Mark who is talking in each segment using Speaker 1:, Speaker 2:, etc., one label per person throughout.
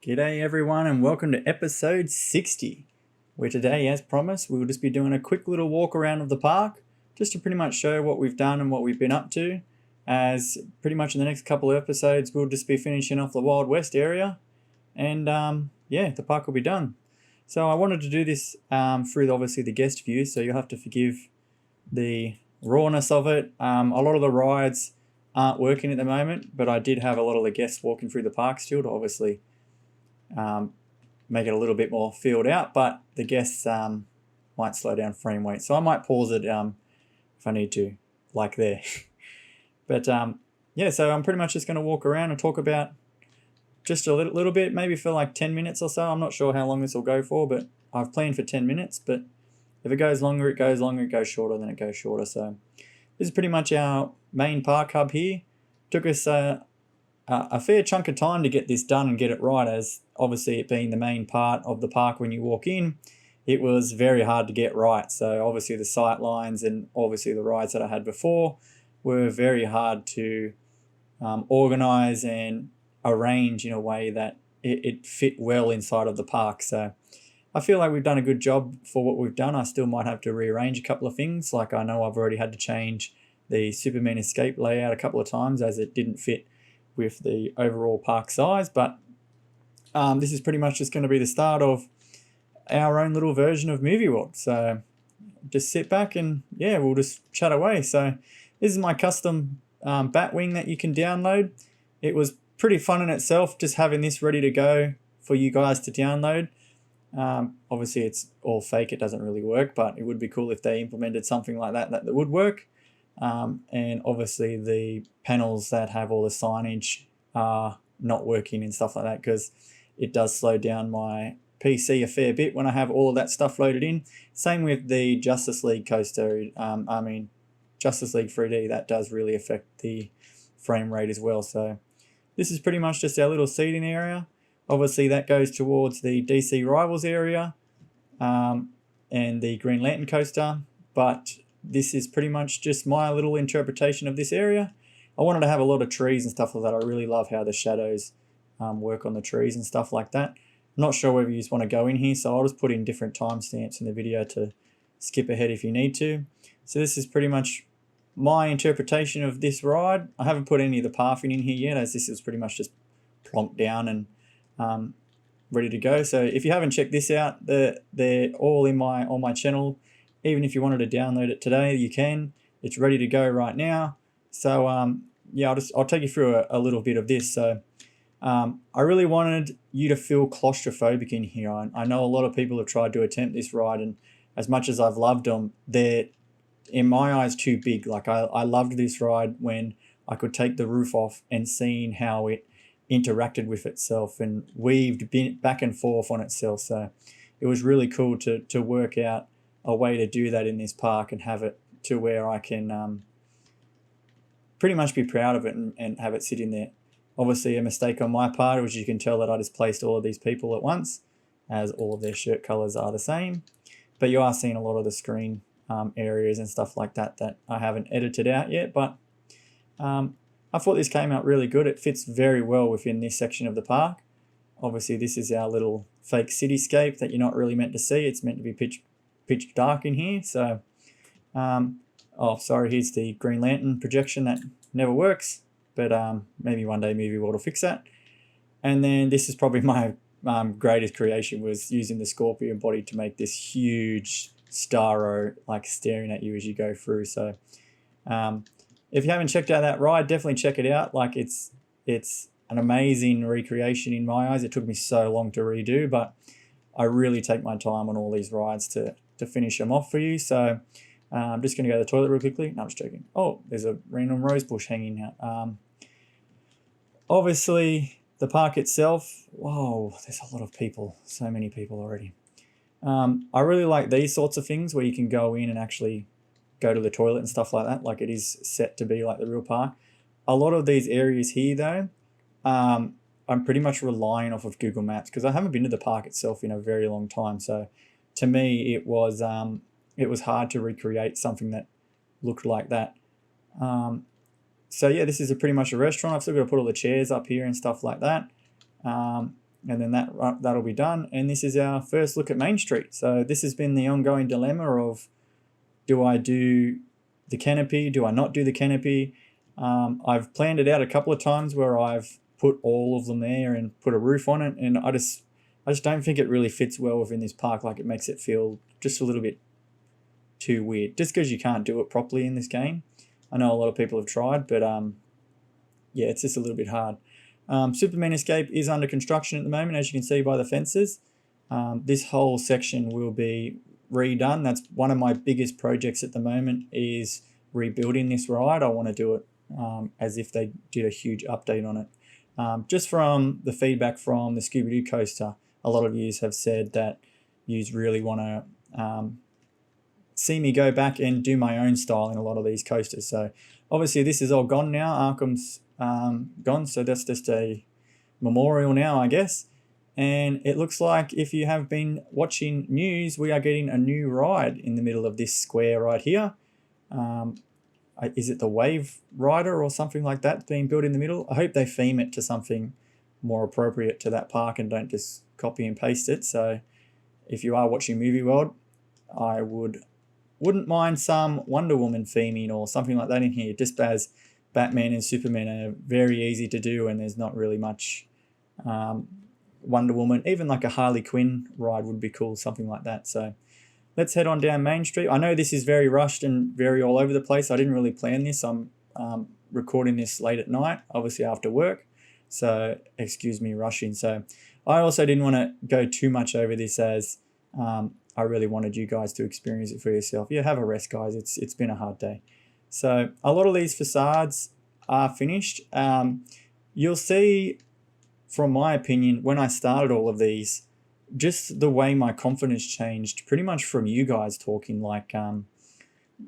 Speaker 1: G'day everyone and welcome to episode 60, where today, as promised, we'll just be doing a quick little walk around of the park just to pretty much show what we've done and what we've been up to, as pretty much in the next couple of episodes we'll just be finishing off the Wild West area and the park will be done. So I wanted to do this through obviously the guest view, so you'll have to forgive the rawness of it. A lot of the rides aren't working at the moment, but I did have a lot of the guests walking through the park still to obviously make it a little bit more filled out, but the guests might slow down frame rate, so I might pause it if I need to, like there. But so I'm pretty much just going to walk around and talk about just a little bit, maybe for like 10 minutes or so. I'm not sure how long this will go for, but I've planned for 10 minutes, but if it goes longer, it goes longer. It goes shorter, then it goes shorter. So this is pretty much our main park hub here. Took us a fair chunk of time to get this done and get it right, as obviously it being the main part of the park when you walk in, it was very hard to get right. So obviously the sight lines and obviously the rides that I had before were very hard to organize and arrange in a way that it fit well inside of the park. So I feel like we've done a good job for what we've done. I still might have to rearrange a couple of things. Like I know I've already had to change the Superman Escape layout a couple of times as it didn't fit with the overall park size, but this is pretty much just going to be the start of our own little version of Movie World. So just sit back and we'll just chat away. So this is my custom bat wing that you can download. It was pretty fun in itself just having this ready to go for you guys to download. Obviously it's all fake, it doesn't really work, but it would be cool if they implemented something like that would work. And obviously the panels that have all the signage are not working and stuff like that, because it does slow down my PC a fair bit when I have all of that stuff loaded in. Same with the Justice League coaster, Justice League 3D, that does really affect the frame rate as well. So this is pretty much just our little seating area. Obviously that goes towards the DC Rivals area and the Green Lantern coaster, but this is pretty much just my little interpretation of this area. I wanted to have a lot of trees and stuff like that. I really love how the shadows work on the trees and stuff like that. I'm not sure whether you just want to go in here, so I'll just put in different timestamps in the video to skip ahead if you need to. So this is pretty much my interpretation of this ride. I haven't put any of the pathing in here yet, as this is pretty much just plonked down and ready to go. So if you haven't checked this out, they're all on my channel. Even if you wanted to download it today, you can. It's ready to go right now. So I'll take you through a little bit of this. So I really wanted you to feel claustrophobic in here. I know a lot of people have tried to attempt this ride, and as much as I've loved them, they're in my eyes too big. Like I loved this ride when I could take the roof off and seeing how it interacted with itself and weaved back and forth on itself. So it was really cool to work out a way to do that in this park and have it to where I can pretty much be proud of it and have it sit in there. Obviously a mistake on my part, which you can tell that I just placed all of these people at once, as all of their shirt colors are the same, but you are seeing a lot of the screen areas and stuff like that I haven't edited out yet. But I thought this came out really good. It fits very well within this section of the park. Obviously this is our little fake cityscape that you're not really meant to see. It's meant to be pitch dark in here. So here's the Green Lantern projection that never works, but maybe one day Movie World will fix that. And then this is probably my greatest creation, was using the Scorpion body to make this huge Starro like staring at you as you go through. So if you haven't checked out that ride, definitely check it out. Like it's an amazing recreation in my eyes. It took me so long to redo, but I really take my time on all these rides to finish them off for you. So I'm just going to go to the toilet real quickly. No, I'm just joking. Oh, there's a random rose bush hanging out. Obviously, the park itself, whoa, there's a lot of people. So many people already. I really like these sorts of things where you can go in and actually go to the toilet and stuff like that. Like it is set to be like the real park. A lot of these areas here, though, I'm pretty much relying off of Google Maps, because I haven't been to the park itself in a very long time. So to me, it was hard to recreate something that looked like that. So yeah, this is pretty much a restaurant. I've still got to put all the chairs up here and stuff like that. and then that'll be done. And this is our first look at Main Street. So this has been the ongoing dilemma of, do I do the canopy? Do I not do the canopy? I've planned it out a couple of times where I've put all of them there and put a roof on it, and I just don't think it really fits well within this park. Like, it makes it feel just a little bit too weird, just because you can't do it properly in this game. I know a lot of people have tried, but yeah, it's just a little bit hard. Superman Escape is under construction at the moment, as you can see by the fences. This whole section will be redone. That's one of my biggest projects at the moment, is rebuilding this ride. I want to do it as if they did a huge update on it. Just from the feedback from the Scooby-Doo coaster, a lot of you have said that you really want to see me go back and do my own style in a lot of these coasters. So obviously this is all gone now. Arkham's gone, so that's just a memorial now, I guess. And it looks like, if you have been watching news, we are getting a new ride in the middle of this square right here. Is it the Wave Rider or something like that being built in the middle? I hope they theme it to something more appropriate to that park and don't just copy and paste it. So if you are watching Movie World, I wouldn't mind some Wonder Woman theming or something like that in here, just as Batman and Superman are very easy to do, and there's not really much Wonder Woman. Even like a Harley Quinn ride would be cool, something like that. So let's head on down Main Street. I know this is very rushed and very all over the place. I didn't really plan this. I'm recording this late at night, obviously after work, so excuse me rushing. So I also didn't want to go too much over this, as I really wanted you guys to experience it for yourself. Yeah, have a rest, guys. It's been a hard day. So a lot of these facades are finished. You'll see, from my opinion, when I started all of these, just the way my confidence changed pretty much from you guys talking. Like,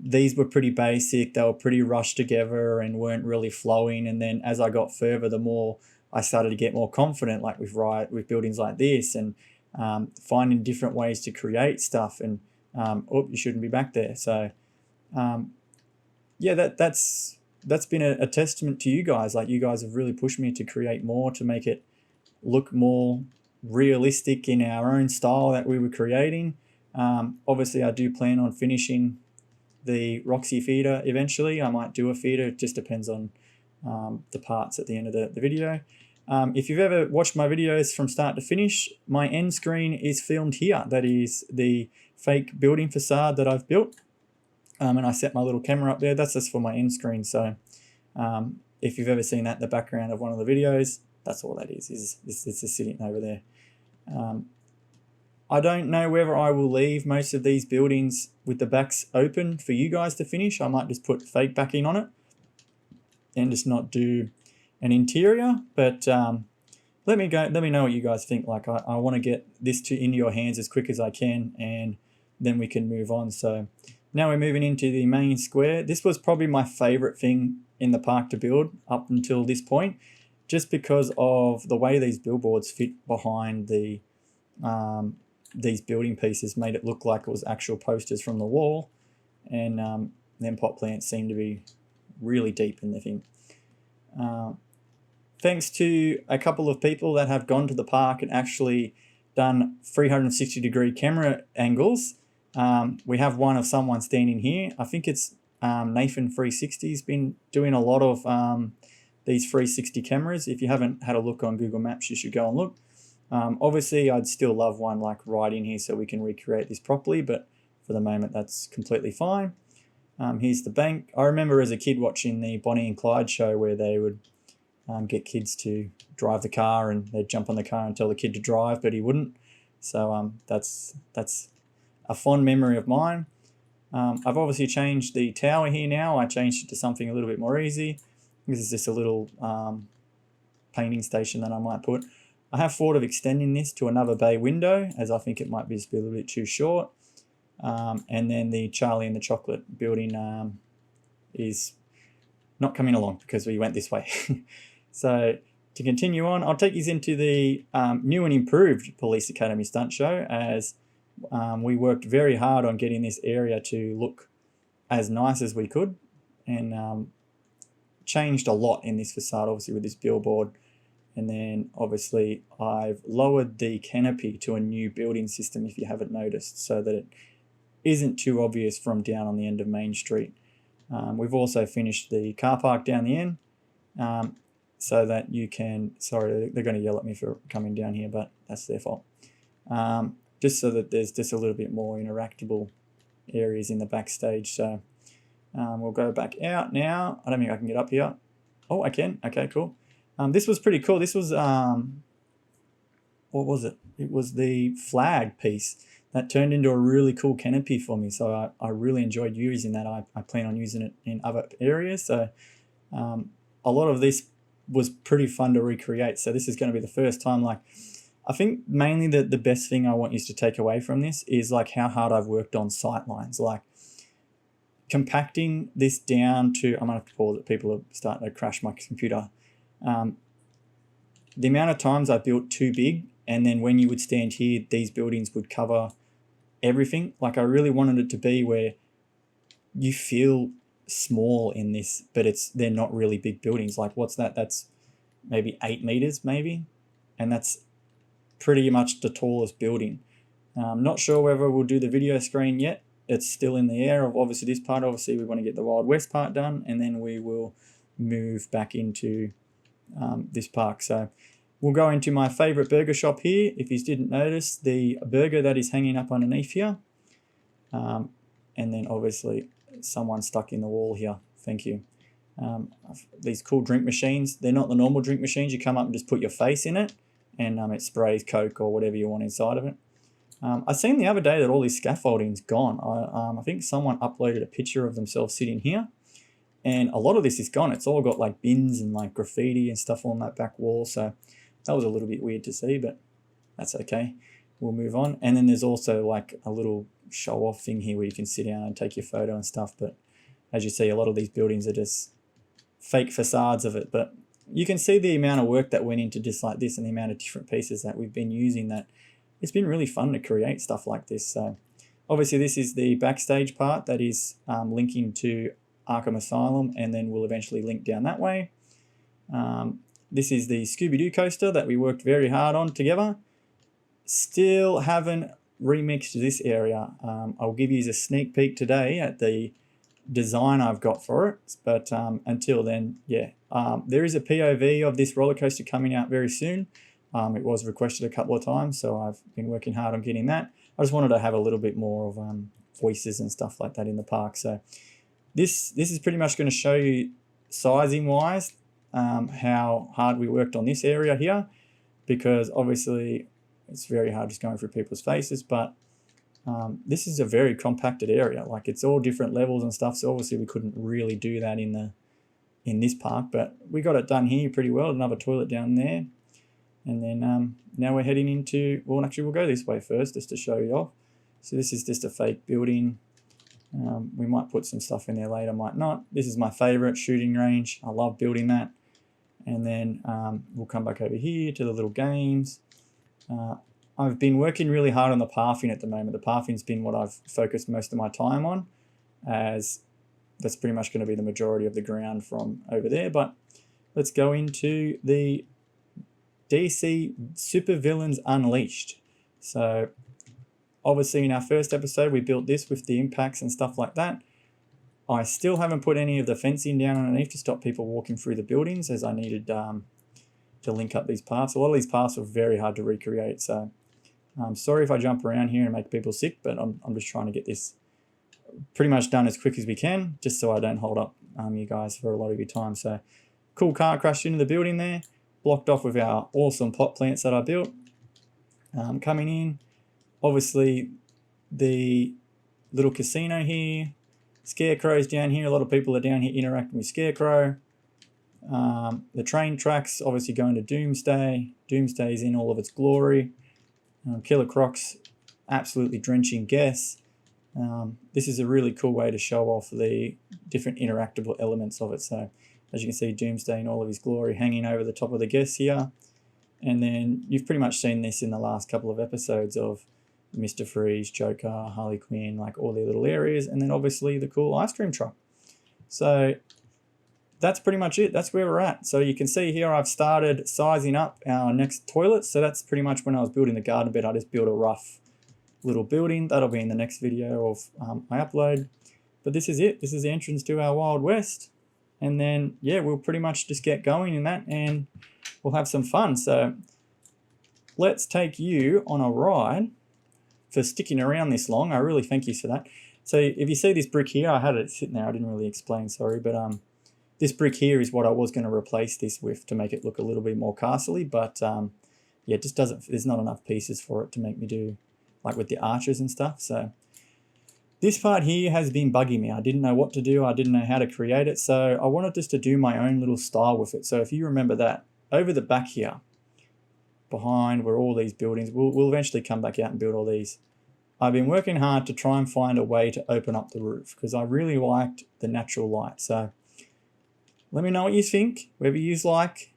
Speaker 1: these were pretty basic, they were pretty rushed together and weren't really flowing. And then as I got further, the more I started to get more confident, like with buildings like this, and finding different ways to create stuff. And oh, you shouldn't be back there. So yeah, that's been a testament to you guys. Like, you guys have really pushed me to create more, to make it look more realistic in our own style that we were creating. Obviously I do plan on finishing the Roxy feeder eventually. I might do a feeder, it just depends on the parts at the end of the video. If you've ever watched my videos from start to finish, my end screen is filmed here. That is the fake building facade that I've built. And I set my little camera up there. That's just for my end screen. So if you've ever seen that in the background of one of the videos, that's all that is it's just sitting over there. I don't know whether I will leave most of these buildings with the backs open for you guys to finish. I might just put fake backing on it and just not do an interior. But let me know what you guys think. Like, I want to get this into your hands as quick as I can, and then we can move on. So now we're moving into the main square. This was probably my favorite thing in the park to build up until this point, just because of the way these billboards fit behind the these building pieces. Made it look like it was actual posters from the wall, and then pot plants seem to be really deep in the thing. Thanks to a couple of people that have gone to the park and actually done 360-degree camera angles. We have one of someone standing here. I think it's Nathan 360's been doing a lot of these 360 cameras. If you haven't had a look on Google Maps, you should go and look. Obviously, I'd still love one like right in here so we can recreate this properly, but for the moment, that's completely fine. Here's the bank. I remember as a kid watching the Bonnie and Clyde show, where they would get kids to drive the car, and they'd jump on the car and tell the kid to drive, but he wouldn't. So that's a fond memory of mine. I've obviously changed the tower here now. I changed it to something a little bit more easy. This is just a little painting station that I might put. I have thought of extending this to another bay window, as I think it might just be a little bit too short. And then the Charlie and the Chocolate building is not coming along because we went this way. So to continue on, I'll take you into the new and improved Police Academy stunt show, as we worked very hard on getting this area to look as nice as we could, and changed a lot in this facade, obviously with this billboard And then obviously I've lowered the canopy to a new building system, if you haven't noticed, so that it isn't too obvious from down on the end of Main Street. We've also finished the car park down the end, so that you can, sorry, they're going to yell at me for coming down here, but that's their fault. Just so that there's just a little bit more interactable areas in the backstage. So we'll go back out now. I don't think I can get up here. Oh, I can. Okay, cool. This was pretty cool. This was, what was it? It was the flag piece that turned into a really cool canopy for me. So I really enjoyed using that. I plan on using it in other areas. So a lot of this was pretty fun to recreate. So this is going to be the first time, like, I think mainly the best thing I want you to take away from this is like how hard I've worked on sight lines, like compacting this down to, I'm gonna have to pause it, people are starting to crash my computer. The amount of times I built too big, and then when you would stand here, these buildings would cover everything. Like I really wanted it to be where you feel small in this, but they're not really big buildings. Like what's that? That's maybe 8 meters maybe. And that's pretty much the tallest building. I'm not sure whether we'll do the video screen yet. It's still in the air of obviously this part. Obviously we want to get the Wild West part done, and then we will move back into this park. So we'll go into my favorite burger shop here. If you didn't notice, the burger that is hanging up underneath here. And then obviously someone stuck in the wall here. Thank you. These cool drink machines. They're not the normal drink machines. You come up and just put your face in it, and it sprays Coke or whatever you want inside of it. I seen the other day that all these scaffolding's gone. I think someone uploaded a picture of themselves sitting here, and a lot of this is gone. It's all got like bins and like graffiti and stuff on that back wall. So that was a little bit weird to see, but that's okay. We'll move on. And then there's also like a little show off thing here where you can sit down and take your photo and stuff. But as you see, a lot of these buildings are just fake facades of it. But you can see the amount of work that went into just like this, and the amount of different pieces that we've been using, that it's been really fun to create stuff like this. So obviously this is the backstage part that is linking to Arkham Asylum, and then we'll eventually link down that way. This is the Scooby-Doo coaster that we worked very hard on together. Still haven't remixed this area. I'll give you a sneak peek today at the design I've got for it, but until then, yeah. There is a POV of this roller coaster coming out very soon. It was requested a couple of times, so I've been working hard on getting that. I just wanted to have a little bit more of voices and stuff like that in the park. So this is pretty much going to show you sizing wise how hard we worked on this area here, because obviously it's very hard just going through people's faces, but this is a very compacted area. Like it's all different levels and stuff, so obviously we couldn't really do that in this park, but we got it done here pretty well. Another toilet down there. And then now we're heading into, well, actually we'll go this way first just to show you off. So this is just a fake building. We might put some stuff in there later, might not. This is my favorite shooting range. I love building that. And then we'll come back over here to the little games. I've been working really hard on the pathing at the moment. The pathing's been what I've focused most of my time on, as that's pretty much going to be the majority of the ground from over there. But let's go into the DC Supervillains Unleashed. So obviously in our first episode we built this with the impacts and stuff like that. I still haven't put any of the fencing down underneath to stop people walking through the buildings, as I needed to link up these paths. A lot of these paths were very hard to recreate, so I'm sorry if I jump around here and make people sick, but I'm just trying to get this pretty much done as quick as we can, just so I don't hold up you guys for a lot of your time. So cool car crashed into the building there, blocked off with our awesome pot plants that I built. Coming in, obviously the little casino here, Scarecrow's down here. A lot of people are down here interacting with Scarecrow. The train tracks obviously going to Doomsday. Doomsday's in all of its glory. Killer Croc's absolutely drenching guests. This is a really cool way to show off the different interactable elements of it. So as you can see, Doomsday in all of his glory hanging over the top of the guests here. And then you've pretty much seen this in the last couple of episodes of Mr. Freeze, Joker, Harley Quinn, like all their little areas. And then obviously the cool ice cream truck. So that's pretty much it. That's where we're at. So you can see here I've started sizing up our next toilet. So that's pretty much when I was building the garden bed. I just built a rough little building. That'll be in the next video of I upload. But this is it. This is the entrance to our Wild West. And then, yeah, we'll pretty much just get going in that and we'll have some fun. So let's take you on a ride for sticking around this long. I really thank you for that. So if you see this brick here, I had it sitting there. I didn't really explain, sorry. But this brick here is what I was going to replace this with to make it look a little bit more castle-y. But yeah, it just doesn't, there's not enough pieces for it to make me do like with the arches and stuff. So this part here has been bugging me. I didn't know what to do. I didn't know how to create it. So I wanted just to do my own little style with it. So if you remember that, over the back here, behind where all these buildings, we'll eventually come back out and build all these. I've been working hard to try and find a way to open up the roof because I really liked the natural light. So let me know what you think, whether you like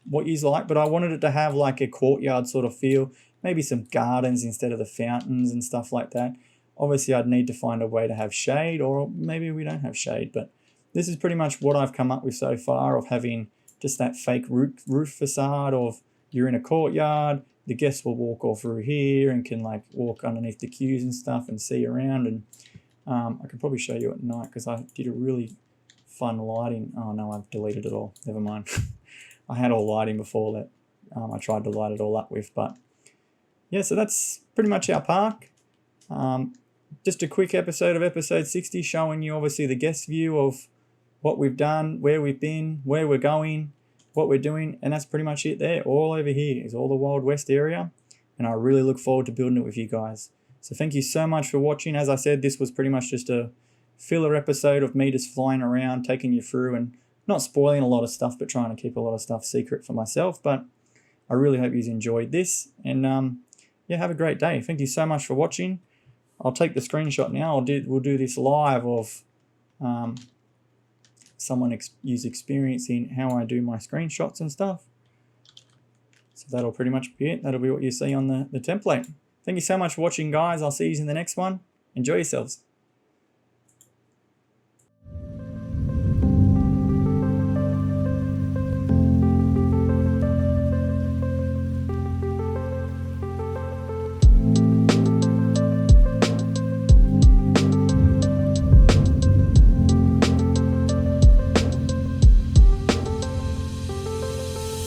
Speaker 1: what you like, but I wanted it to have like a courtyard sort of feel, maybe some gardens instead of the fountains and stuff like that. Obviously I'd need to find a way to have shade, or maybe we don't have shade, but this is pretty much what I've come up with so far, of having just that fake roof facade of you're in a courtyard, the guests will walk all through here and can like walk underneath the queues and stuff and see around. And I could probably show you at night because I did a really fun lighting. Oh no, I've deleted it all. Never mind. I had all lighting before that I tried to light it all up with. But yeah, so that's pretty much our park. Just a quick episode of episode 60 showing you obviously the guest view of what we've done, where we've been, where we're going, what we're doing, and that's pretty much it there. All over here is all the Wild West area, and I really look forward to building it with you guys. So thank you so much for watching. As I said, this was pretty much just a filler episode of me just flying around, taking you through and not spoiling a lot of stuff, but trying to keep a lot of stuff secret for myself. But I really hope you enjoyed this, and yeah, have a great day. Thank you so much for watching. I'll take the screenshot now. We'll do this live of someone experiencing how I do my screenshots and stuff. So that'll pretty much be it. That'll be what you see on the template. Thank you so much for watching, guys. I'll see you in the next one. Enjoy yourselves.